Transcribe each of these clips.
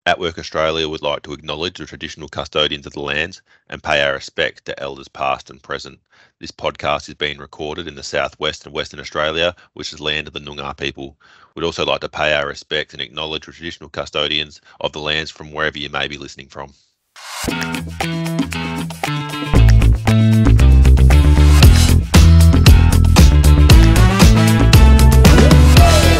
atWork Australia would like to acknowledge the traditional custodians of the lands and pay our respect to elders past and present. This podcast is being recorded in the southwest and Western Australia, which is land of the Noongar people. We'd also like to pay our respect and acknowledge the traditional custodians of the lands from wherever you may be listening from.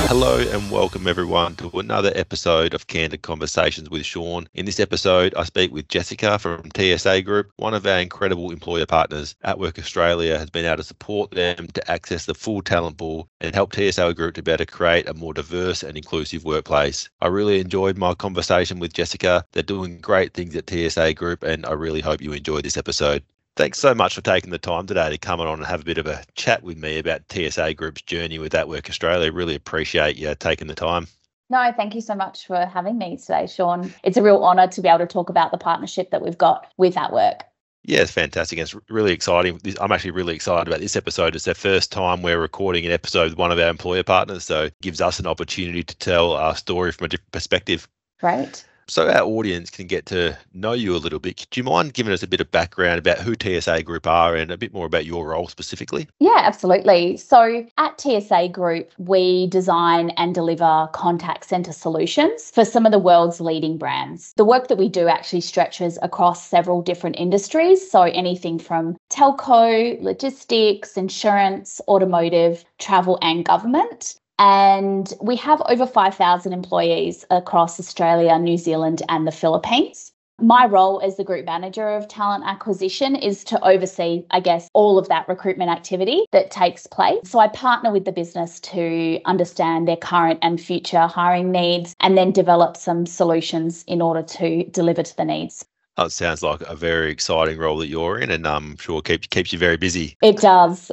Hello and welcome everyone to another episode of Candid Conversations with Shaun. In this episode, I speak with Jessica from TSA Group, one of our incredible employer partners. atWork Australia has been able to support them to access the full talent pool and help TSA Group to better create a more diverse and inclusive workplace. I really enjoyed my conversation with Jessica. They're doing great things at TSA Group and I really hope you enjoyed this episode. Thanks so much for taking the time today to come on and have a bit of a chat with me about TSA Group's journey with atWork Australia. Really appreciate you taking the time. No, thank you so much for having me today, Shaun. It's a real honour to be able to talk about the partnership that we've got with atWork. Yeah, it's fantastic. It's really exciting. I'm actually really excited about this episode. It's the first time we're recording an episode with one of our employer partners, so it gives us an opportunity to tell our story from a different perspective. Right. So our audience can get to know you a little bit. Do you mind giving us a bit of background about who TSA Group are and a bit more about your role specifically? Yeah, absolutely. So at TSA Group, we design and deliver contact centre solutions for some of the world's leading brands. The work that we do actually stretches across several different industries. So anything from telco, logistics, insurance, automotive, travel and government. And we have over 5,000 employees across Australia, New Zealand and the Philippines. My role as the group manager of talent acquisition is to oversee, all of that recruitment activity that takes place. So I partner with the business to understand their current and future hiring needs and then develop some solutions in order to deliver to the needs. Oh, it sounds like a very exciting role that you're in and I'm sure keeps you very busy. It does.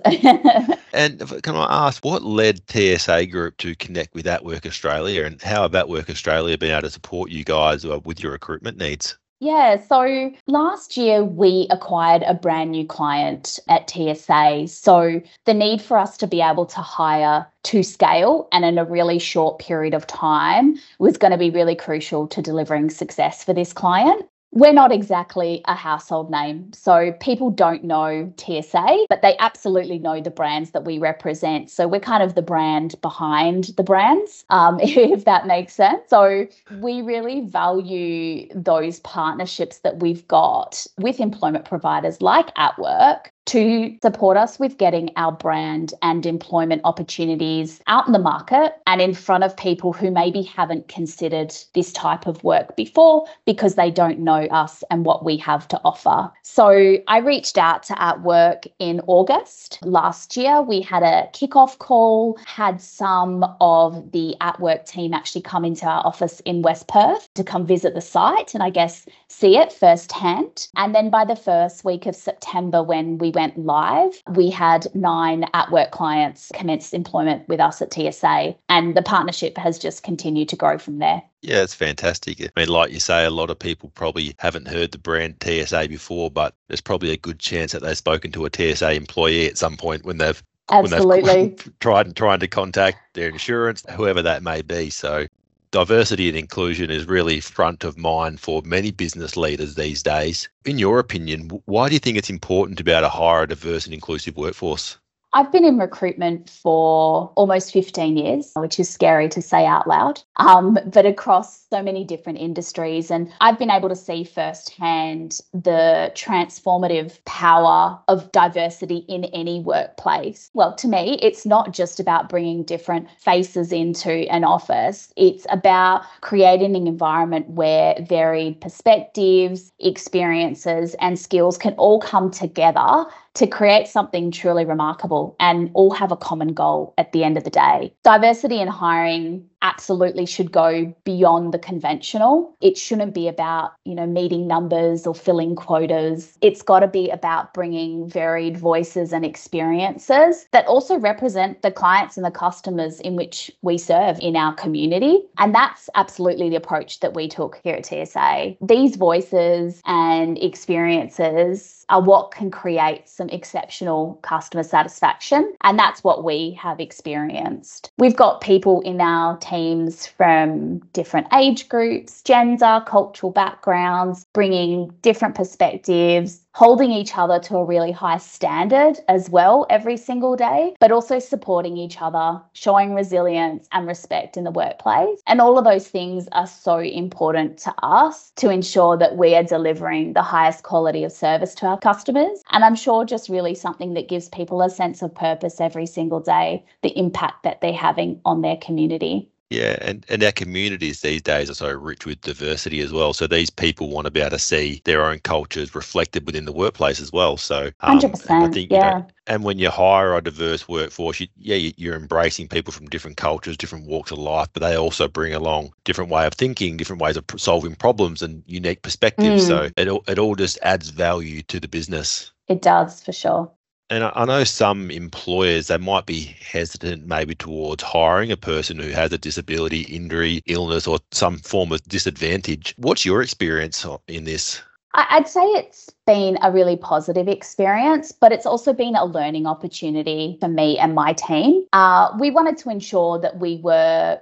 And can I ask, what led TSA Group to connect with atWork Australia and how have atWork Australia been able to support you guys with your recruitment needs? Yeah, so last year we acquired a brand new client at TSA. So the need for us to be able to hire to scale and in a really short period of time was going to be really crucial to delivering success for this client. We're not exactly a household name, so people don't know TSA, but they absolutely know the brands that we represent. So we're kind of the brand behind the brands, if that makes sense. So we really value those partnerships that we've got with employment providers like atWork to support us with getting our brand and employment opportunities out in the market and in front of people who maybe haven't considered this type of work before because they don't know us and what we have to offer. So I reached out to atWork in August last year. We had a kickoff call, had some of the atWork team actually come into our office in West Perth to come visit the site and see it firsthand. And then by the first week of September, when we went live, we had 9 atWork clients commence employment with us at TSA, and the partnership has just continued to grow from there. Yeah, it's fantastic. I mean, like you say, a lot of people probably haven't heard the brand TSA before, but there's probably a good chance that they've spoken to a TSA employee at some point when they've tried to contact their insurance, whoever that may be. So diversity and inclusion is really front of mind for many business leaders these days. In your opinion, why do you think it's important to be able to hire a diverse and inclusive workforce? I've been in recruitment for almost 15 years, which is scary to say out loud, but across so many different industries. And I've been able to see firsthand the transformative power of diversity in any workplace. Well, to me, it's not just about bringing different faces into an office. It's about creating an environment where varied perspectives, experiences, and skills can all come together to create something truly remarkable and all have a common goal at the end of the day. Diversity in hiring absolutely should go beyond the conventional. It shouldn't be about, meeting numbers or filling quotas. It's got to be about bringing varied voices and experiences that also represent the clients and the customers in which we serve in our community. And that's absolutely the approach that we took here at TSA. These voices and experiences are what can create some exceptional customer satisfaction. And that's what we have experienced. We've got people in our team teams from different age groups, gender, cultural backgrounds, bringing different perspectives, holding each other to a really high standard as well every single day, but also supporting each other, showing resilience and respect in the workplace. And all of those things are so important to us to ensure that we are delivering the highest quality of service to our customers. And I'm sure just really something that gives people a sense of purpose every single day, the impact that they're having on their community. Yeah, and our communities these days are so rich with diversity as well. So these people want to be able to see their own cultures reflected within the workplace as well. So, and I 100%, think, yeah. and when you hire a diverse workforce, you're embracing people from different cultures, different walks of life, but they also bring along different way of thinking, different ways of solving problems and unique perspectives. So it all just adds value to the business. It does, for sure. And I know some employers, they might be hesitant maybe towards hiring a person who has a disability, injury, illness, or some form of disadvantage. What's your experience in this? I'd say it's been a really positive experience, but it's also been a learning opportunity for me and my team. We wanted to ensure that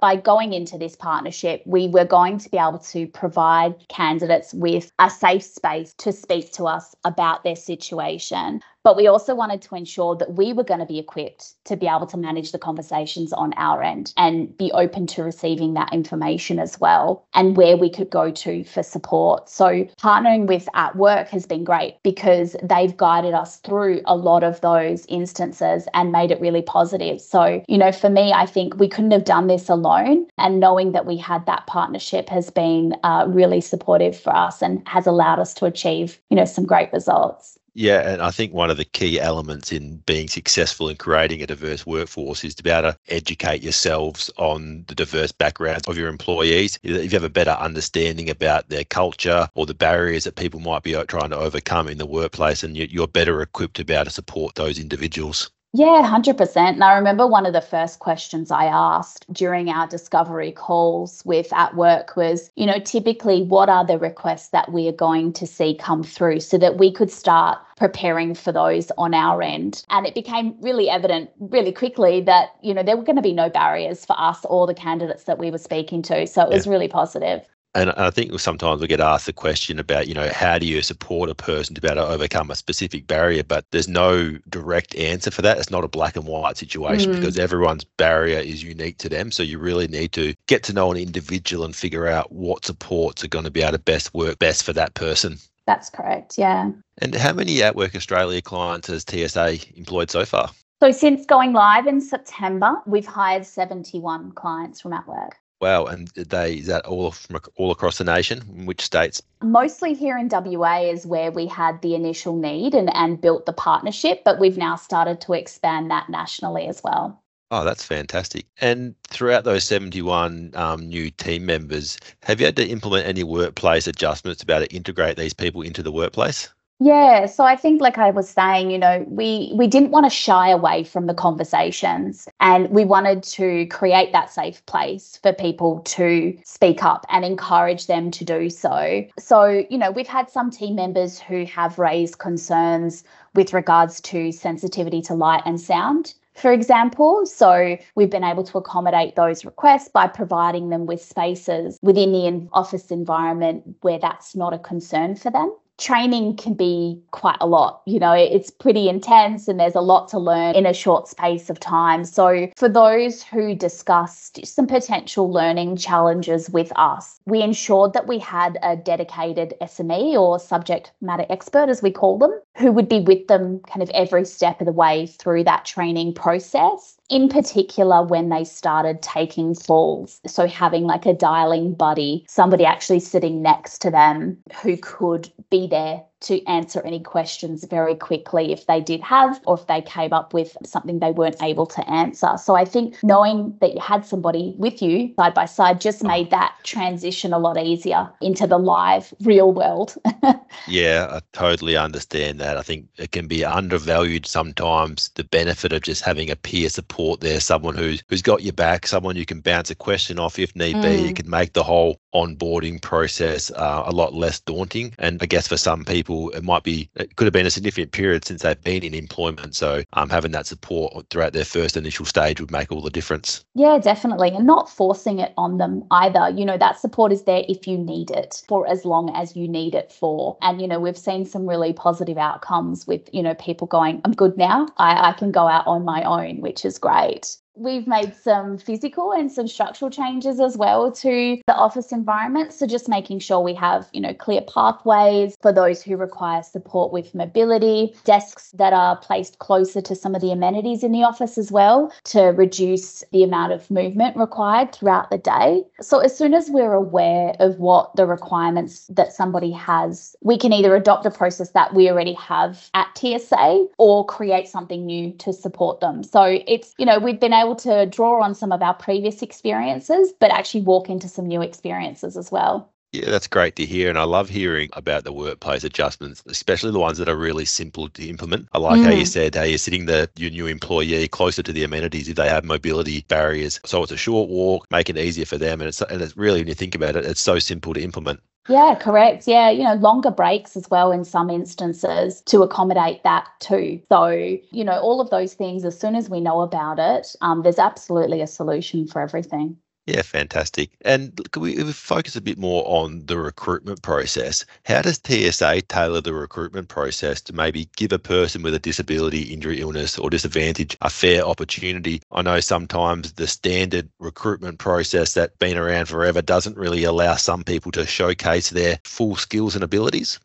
by going into this partnership, we were going to be able to provide candidates with a safe space to speak to us about their situation. But we also wanted to ensure that we were going to be equipped to be able to manage the conversations on our end and be open to receiving that information as well and where we could go to for support. So partnering with atWork has been great because they've guided us through a lot of those instances and made it really positive. So, for me, I think we couldn't have done this alone, and knowing that we had that partnership has been really supportive for us and has allowed us to achieve, some great results. Yeah, and I think one of the key elements in being successful in creating a diverse workforce is to be able to educate yourselves on the diverse backgrounds of your employees. If you have a better understanding about their culture or the barriers that people might be trying to overcome in the workplace, and you're better equipped to be able to support those individuals. Yeah, 100%. And I remember one of the first questions I asked during our discovery calls with atWork was, typically what are the requests that we are going to see come through so that we could start preparing for those on our end. And it became really evident really quickly that, there were going to be no barriers for us or the candidates that we were speaking to. So it was really positive. And I think sometimes we get asked the question about, how do you support a person to be able to overcome a specific barrier? But there's no direct answer for that. It's not a black and white situation because everyone's barrier is unique to them. So you really need to get to know an individual and figure out what supports are going to be able to work best for that person. That's correct, yeah. And how many atWork Australia clients has TSA employed so far? So since going live in September, we've hired 71 clients from atWork. Wow, and is that all across the nation? In which states? Mostly here in WA is where we had the initial need and built the partnership, but we've now started to expand that nationally as well. Oh, that's fantastic. And throughout those 71 new team members, have you had to implement any workplace adjustments to be able to integrate these people into the workplace? Yeah, so I think like I was saying, we didn't want to shy away from the conversations, and we wanted to create that safe place for people to speak up and encourage them to do so. So, we've had some team members who have raised concerns with regards to sensitivity to light and sound, for example. So we've been able to accommodate those requests by providing them with spaces within the office environment where that's not a concern for them. Training can be quite a lot, it's pretty intense and there's a lot to learn in a short space of time. So for those who discussed some potential learning challenges with us, we ensured that we had a dedicated SME or subject matter expert, as we call them, who would be with them kind of every step of the way through that training process. In particular, when they started taking calls. So having like a dialing buddy, somebody actually sitting next to them who could be there to answer any questions very quickly if they did have, or if they came up with something they weren't able to answer. So I think knowing that you had somebody with you side by side just made that transition a lot easier into the live real world. Yeah, I totally understand that. I think it can be undervalued sometimes, the benefit of just having a peer support there, someone who's got your back, someone you can bounce a question off if need be. It can make the whole onboarding process a lot less daunting. And I guess for some people, people, it could have been a significant period since they've been in employment. So having that support throughout their first initial stage would make all the difference. Yeah, definitely. And not forcing it on them either. That support is there if you need it for as long as you need it for. And, we've seen some really positive outcomes with, people going, I'm good now. I can go out on my own, which is great. We've made some physical and some structural changes as well to the office environment. So just making sure we have, clear pathways for those who require support with mobility, desks that are placed closer to some of the amenities in the office as well to reduce the amount of movement required throughout the day. So as soon as we're aware of what the requirements that somebody has, we can either adopt a process that we already have at TSA or create something new to support them. So it's, we've been able to draw on some of our previous experiences, but actually walk into some new experiences as well. Yeah, that's great to hear. And I love hearing about the workplace adjustments, especially the ones that are really simple to implement. I like how you said, you're sitting your new employee closer to the amenities if they have mobility barriers. So it's a short walk, make it easier for them. And it's really, when you think about it, it's so simple to implement. Yeah, correct. Yeah, longer breaks as well in some instances to accommodate that too. So, all of those things, as soon as we know about it, there's absolutely a solution for everything. Yeah, fantastic. And can we focus a bit more on the recruitment process? How does TSA tailor the recruitment process to maybe give a person with a disability, injury, illness, or disadvantage a fair opportunity? I know sometimes the standard recruitment process that's been around forever doesn't really allow some people to showcase their full skills and abilities.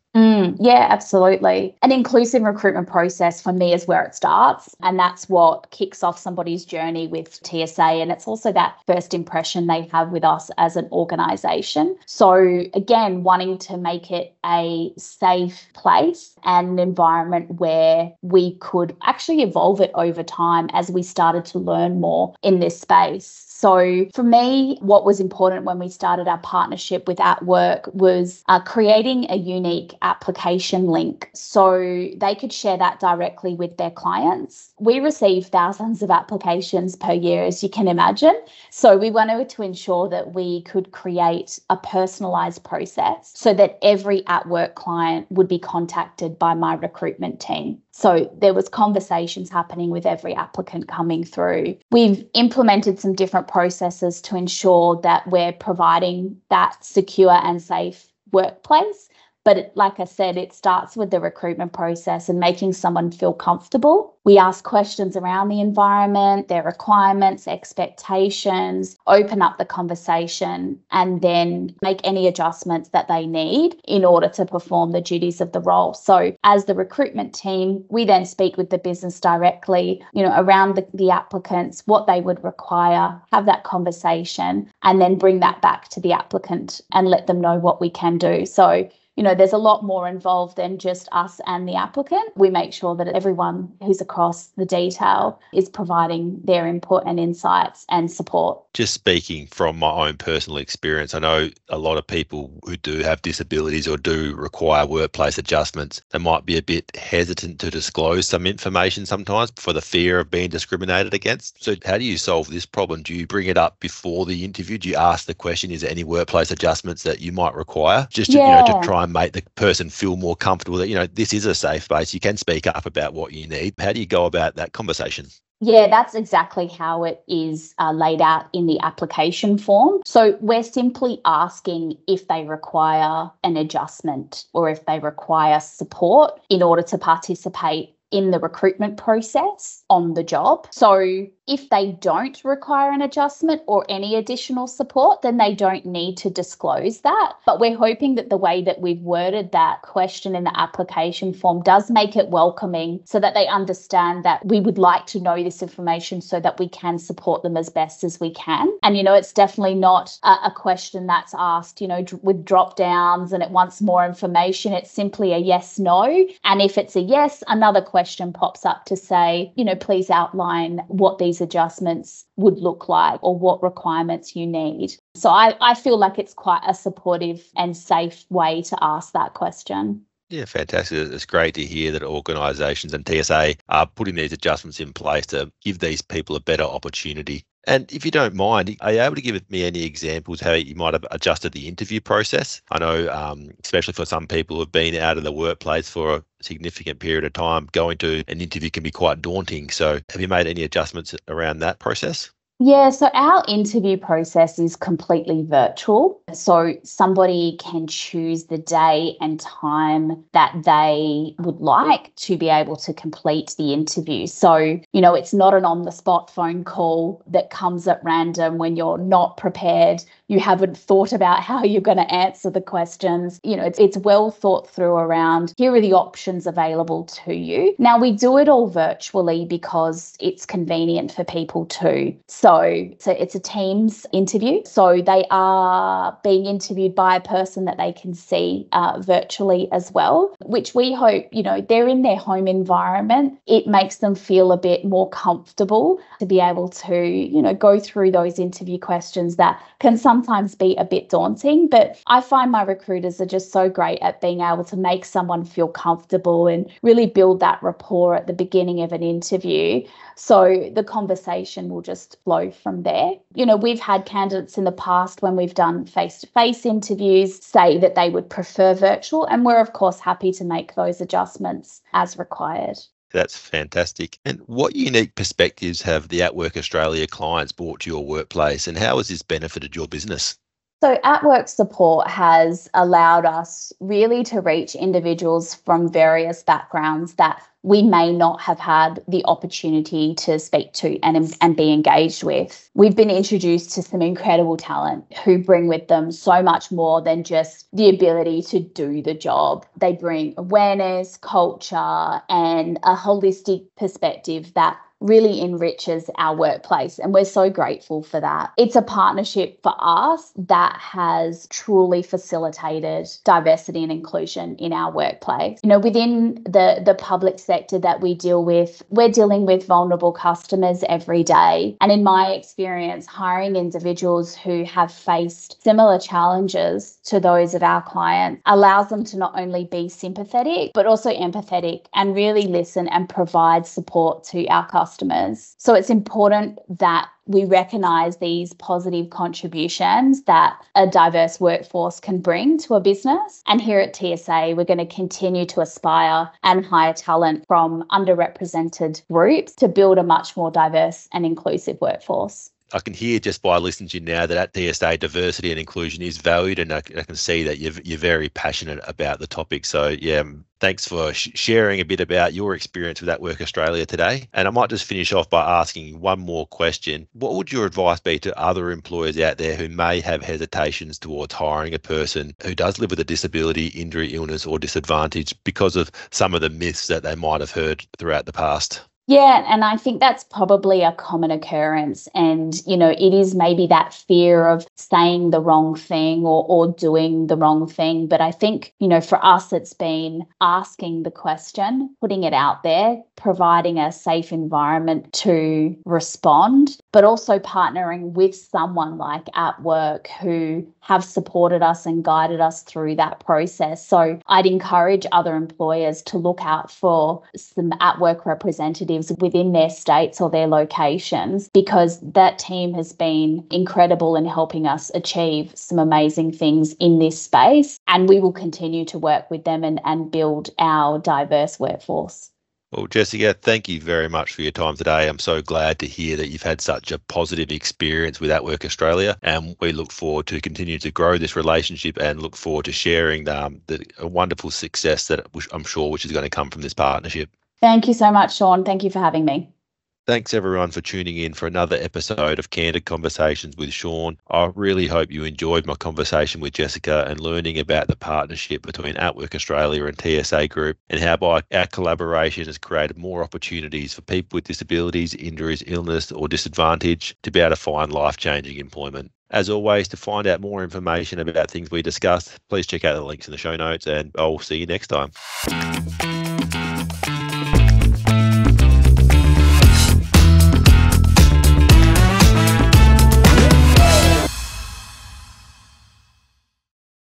Yeah, absolutely. An inclusive recruitment process for me is where it starts. And that's what kicks off somebody's journey with TSA. And it's also that first impression they have with us as an organisation. So again, wanting to make it a safe place and an environment where we could actually evolve it over time as we started to learn more in this space. So for me, what was important when we started our partnership with atWork was creating a unique application link so they could share that directly with their clients. We receive thousands of applications per year, as you can imagine. So we wanted to ensure that we could create a personalised process so that every atWork client would be contacted by my recruitment team. So there was conversations happening with every applicant coming through. We've implemented some different processes to ensure that we're providing that secure and safe workplace. But like I said, it starts with the recruitment process and making someone feel comfortable. We ask questions around the environment, their requirements, expectations, open up the conversation, and then make any adjustments that they need in order to perform the duties of the role. So as the recruitment team, we then speak with the business directly, around the applicants, what they would require, have that conversation, and then bring that back to the applicant and let them know what we can do. So there's a lot more involved than just us and the applicant. We make sure that everyone who's across the detail is providing their input and insights and support. Just speaking from my own personal experience, I know a lot of people who do have disabilities or do require workplace adjustments, they might be a bit hesitant to disclose some information sometimes for the fear of being discriminated against. So how do you solve this problem? Do you bring it up before the interview? Do you ask the question, is there any workplace adjustments that you might require? Just to try and make the person feel more comfortable that, this is a safe space. You can speak up about what you need. How do you go about that conversation? Yeah, that's exactly how it is laid out in the application form. So we're simply asking if they require an adjustment or if they require support in order to participate in the recruitment process on the job. So if they don't require an adjustment or any additional support, then they don't need to disclose that. But we're hoping that the way that we've worded that question in the application form does make it welcoming so that they understand that we would like to know this information so that we can support them as best as we can. And, it's definitely not a question that's asked, with drop downs and it wants more information. It's simply a yes, no. And if it's a yes, another question pops up to say, please outline what these adjustments would look like or what requirements you need. So I feel like it's quite a supportive and safe way to ask that question. Yeah, fantastic. It's great to hear that organisations and TSA are putting these adjustments in place to give these people a better opportunity. And if you don't mind, are you able to give me any examples how you might have adjusted the interview process? I know, especially for some people who have been out of the workplace for a significant period of time, going to an interview can be quite daunting. So have you made any adjustments around that process? Yeah, so our interview process is completely virtual. So somebody can choose the day and time that they would like to be able to complete the interview. So, it's not an on the spot phone call that comes at random when you're not prepared. You haven't thought about how you're going to answer the questions. It's well thought through around here are the options available to you. Now, we do it all virtually because it's convenient for people too. So it's a Teams interview. So they are being interviewed by a person that they can see virtually as well, which we hope, they're in their home environment. It makes them feel a bit more comfortable to be able to, go through those interview questions that can sometimes be a bit daunting. But I find my recruiters are just so great at being able to make someone feel comfortable and really build that rapport at the beginning of an interview. So the conversation will just flow from there. We've had candidates in the past when we've done face-to-face interviews say that they would prefer virtual, and we're of course happy to make those adjustments as required. That's fantastic. And what unique perspectives have the atWork Australia clients brought to your workplace, and how has this benefited your business? So atWork support has allowed us really to reach individuals from various backgrounds that we may not have had the opportunity to speak to and be engaged with. We've been introduced to some incredible talent who bring with them so much more than just the ability to do the job. They bring awareness, culture, and a holistic perspective that really enriches our workplace, and we're so grateful for that. It's a partnership for us that has truly facilitated diversity and inclusion in our workplace. Within the public sector that we deal with, we're dealing with vulnerable customers every day, and in my experience, hiring individuals who have faced similar challenges to those of our clients allows them to not only be sympathetic but also empathetic and really listen and provide support to our customers. So it's important that we recognise these positive contributions that a diverse workforce can bring to a business. And here at TSA, we're going to continue to aspire and hire talent from underrepresented groups to build a much more diverse and inclusive workforce. I can hear just by listening to you now that at TSA diversity and inclusion is valued, and I can see that you're very passionate about the topic. So yeah, thanks for sharing a bit about your experience with atWork Australia today. And I might just finish off by asking you one more question. What would your advice be to other employers out there who may have hesitations towards hiring a person who does live with a disability, injury, illness or disadvantage because of some of the myths that they might have heard throughout the past? Yeah, and I think that's probably a common occurrence. And, it is maybe that fear of saying the wrong thing or doing the wrong thing. But I think, for us, it's been asking the question, putting it out there, providing a safe environment to respond, but also partnering with someone like atWork who have supported us and guided us through that process. So I'd encourage other employers to look out for some atWork representatives within their states or their locations, because that team has been incredible in helping us achieve some amazing things in this space. And we will continue to work with them and build our diverse workforce. Well, Jessica, thank you very much for your time today. I'm so glad to hear that you've had such a positive experience with atWork Australia, and we look forward to continue to grow this relationship and look forward to sharing the wonderful success that I'm sure which is going to come from this partnership. Thank you so much, Shaun. Thank you for having me. Thanks everyone for tuning in for another episode of Candid Conversations with Shaun. I really hope you enjoyed my conversation with Jessica and learning about the partnership between atWork Australia and TSA Group, and how by our collaboration has created more opportunities for people with disabilities, injuries, illness or disadvantage to be able to find life-changing employment. As always, to find out more information about things we discussed, please check out the links in the show notes, and I'll see you next time.